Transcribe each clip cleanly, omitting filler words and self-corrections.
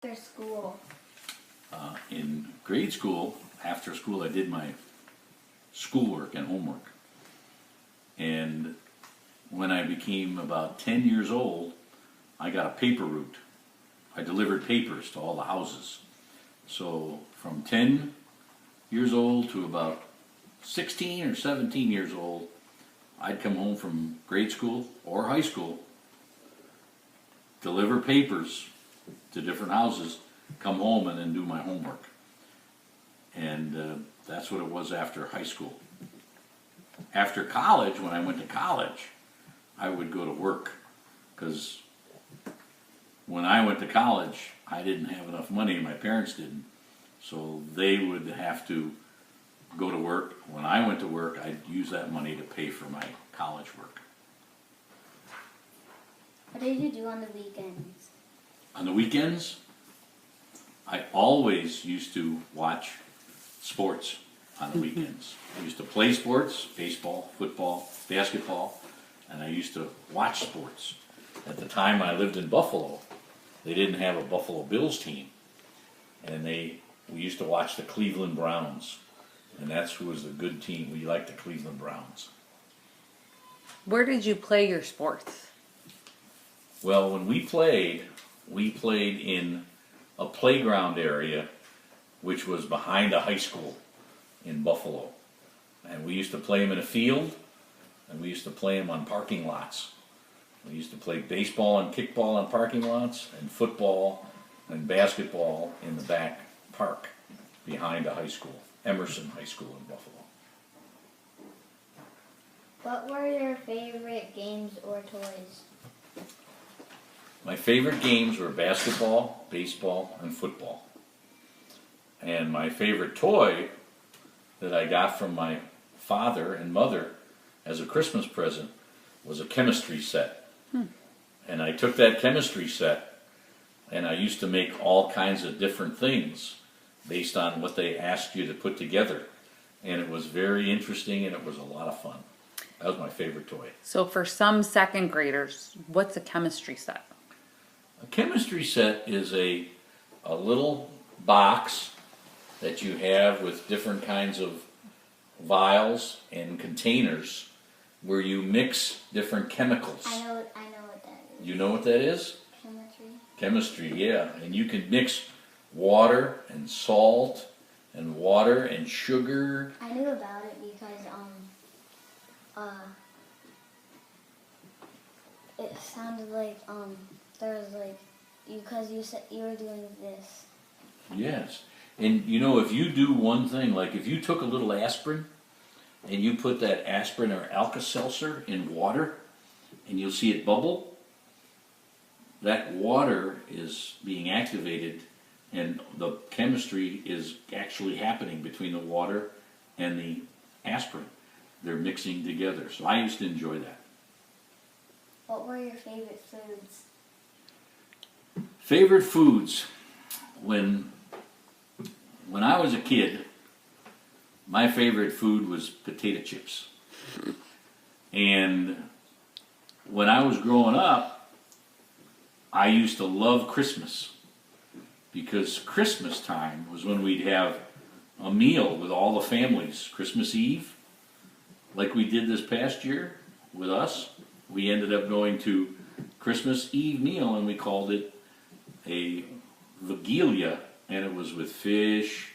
Your school. In grade school, after school, I did my schoolwork and homework. And when I became about 10 years old, I got a paper route. I delivered papers to all the houses. So from 10 years old to about 16 or 17 years old, I'd come home from grade school or high school, deliver papers to different houses, come home and then do my homework. And that's what it was after high school. After college, when I went to college, I would go to work, because when I went to college, I didn't have enough money, my parents didn't, so they would have to go to work. When I went to work, I'd use that money to pay for my college work. What did you do on the weekends? On the weekends, I always used to watch sports on the weekends. I used to play sports, baseball, football, basketball, and I used to watch sports. At the time I lived in Buffalo, they didn't have a Buffalo Bills team, and we used to watch the Cleveland Browns, and that's who was a good team. We liked the Cleveland Browns. Where did you play your sports? Well, when we played in a playground area which was behind a high school in Buffalo. And we used to play them in a field, and we used to play them on parking lots. We used to play baseball and kickball on parking lots, and football and basketball in the back park behind a high school, Emerson High School in Buffalo. What were your favorite games or toys? My favorite games were basketball, baseball, and football. And my favorite toy that I got from my father and mother as a Christmas present was a chemistry set. And I took that chemistry set and I used to make all kinds of different things based on what they asked you to put together. And it was very interesting and it was a lot of fun. That was my favorite toy. So for some second graders, what's a chemistry set? A chemistry set is a little box that you have with different kinds of vials and containers where you mix different chemicals. I know what that is. You know what that is? Chemistry. Chemistry, yeah. And you can mix water and salt and water and sugar. I knew about it because it sounded like there was like because you said you were doing this. Yes. And you know, if you do one thing, like if you took a little aspirin and you put that aspirin or Alka-Seltzer in water and you'll see it bubble, that water is being activated and the chemistry is actually happening between the water and the aspirin. They're mixing together. So I used to enjoy that. What were your favorite foods? Favorite foods. When I was a kid, my favorite food was potato chips. And when I was growing up, I used to love Christmas, because Christmas time was when we'd have a meal with all the families. Christmas Eve, like we did this past year with us, we ended up going to Christmas Eve meal and we called it a Vigilia, and it was with fish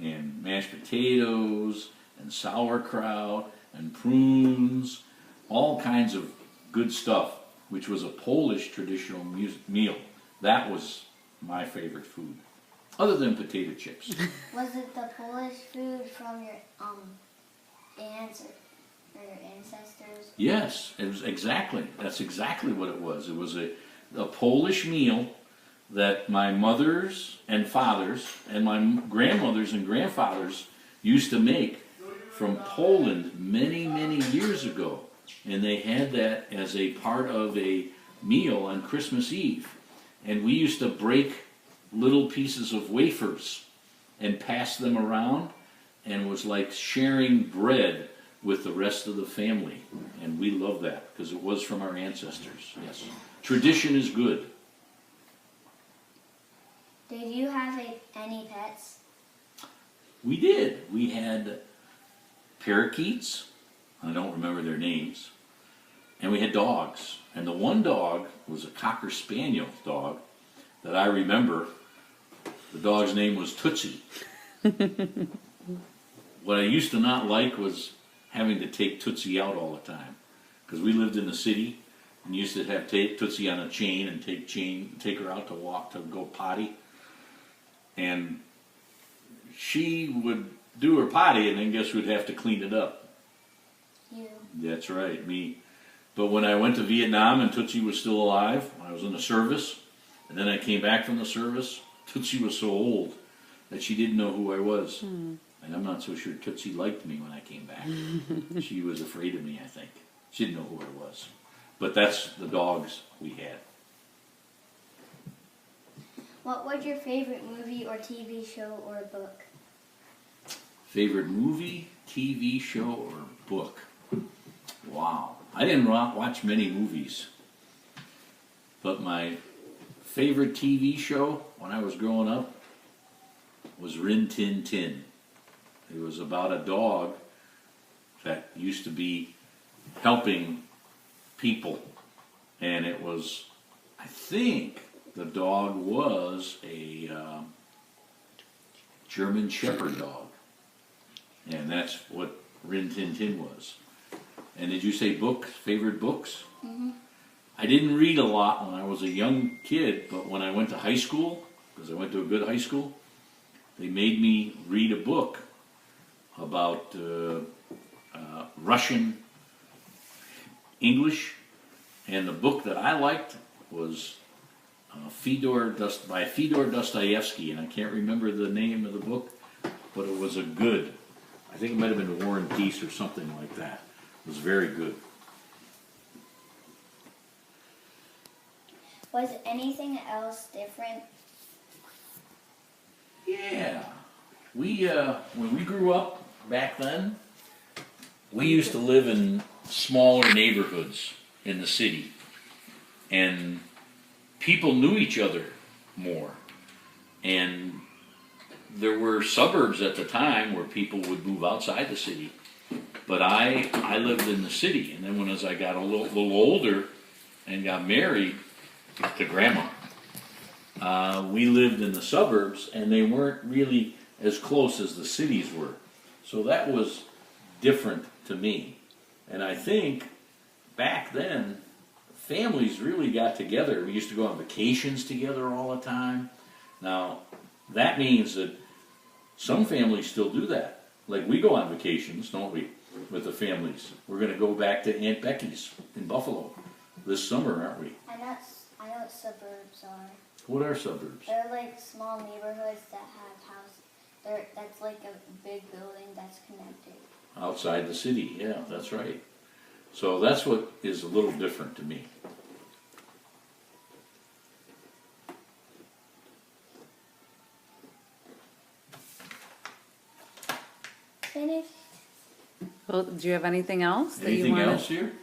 and mashed potatoes and sauerkraut and prunes, all kinds of good stuff, which was a Polish traditional meal. That was my favorite food, other than potato chips. Was it the Polish food from your aunts or your ancestors? Yes, it was exactly. That's exactly what it was. It was a Polish meal that my mothers and fathers and my grandmothers and grandfathers used to make from Poland many, many years ago. And they had that as a part of a meal on Christmas Eve. And we used to break little pieces of wafers and pass them around, and it was like sharing bread with the rest of the family. And we loved that because it was from our ancestors. Yes. Tradition is good. Did you have any pets? We did. We had parakeets. I don't remember their names. And we had dogs. And the one dog was a Cocker Spaniel dog that I remember. The dog's name was Tootsie. What I used to not like was having to take Tootsie out all the time. Because we lived in the city and used to have Tootsie on a chain and take her out to walk, to go potty. And she would do her potty and then guess who'd have to clean it up? You. That's right, me. But when I went to Vietnam and Tootsie was still alive, when I was in the service, and then I came back from the service, Tootsie was so old that she didn't know who I was. And I'm not so sure Tootsie liked me when I came back. She was afraid of me, I think. She didn't know who I was. But that's the dogs we had. What was your favorite movie or TV show or book? Favorite movie, TV show, or book? Wow. I didn't watch many movies. But my favorite TV show when I was growing up was Rin Tin Tin. It was about a dog that used to be helping people. And it was, I think the dog was a German Shepherd dog. And that's what Rin Tin Tin was. And did you say books, favorite books? Mm-hmm. I didn't read a lot when I was a young kid, but when I went to high school, because I went to a good high school, they made me read a book about Russian English, and the book that I liked was by Fyodor Dostoevsky, and I can't remember the name of the book, but it was I think it might have been War and Peace or something like that. It was very good. Was anything else different? Yeah, when we grew up back then, we used to live in smaller neighborhoods in the city, and people knew each other more. And there were suburbs at the time where people would move outside the city. But I lived in the city, and then as I got a little older and got married to Grandma, we lived in the suburbs, and they weren't really as close as the cities were. So that was different to me. And I think back then, families really got together. We used to go on vacations together all the time. Now, that means that some families still do that. Like we go on vacations, don't we, with the families. We're going to go back to Aunt Becky's in Buffalo this summer, aren't we? I know what suburbs are. What are suburbs? They're like small neighborhoods that have houses. That's like a big building that's connected. Outside the city, yeah, that's right. So that's what is a little different to me. Finished. Well, do you have anything else that you Anything want else here?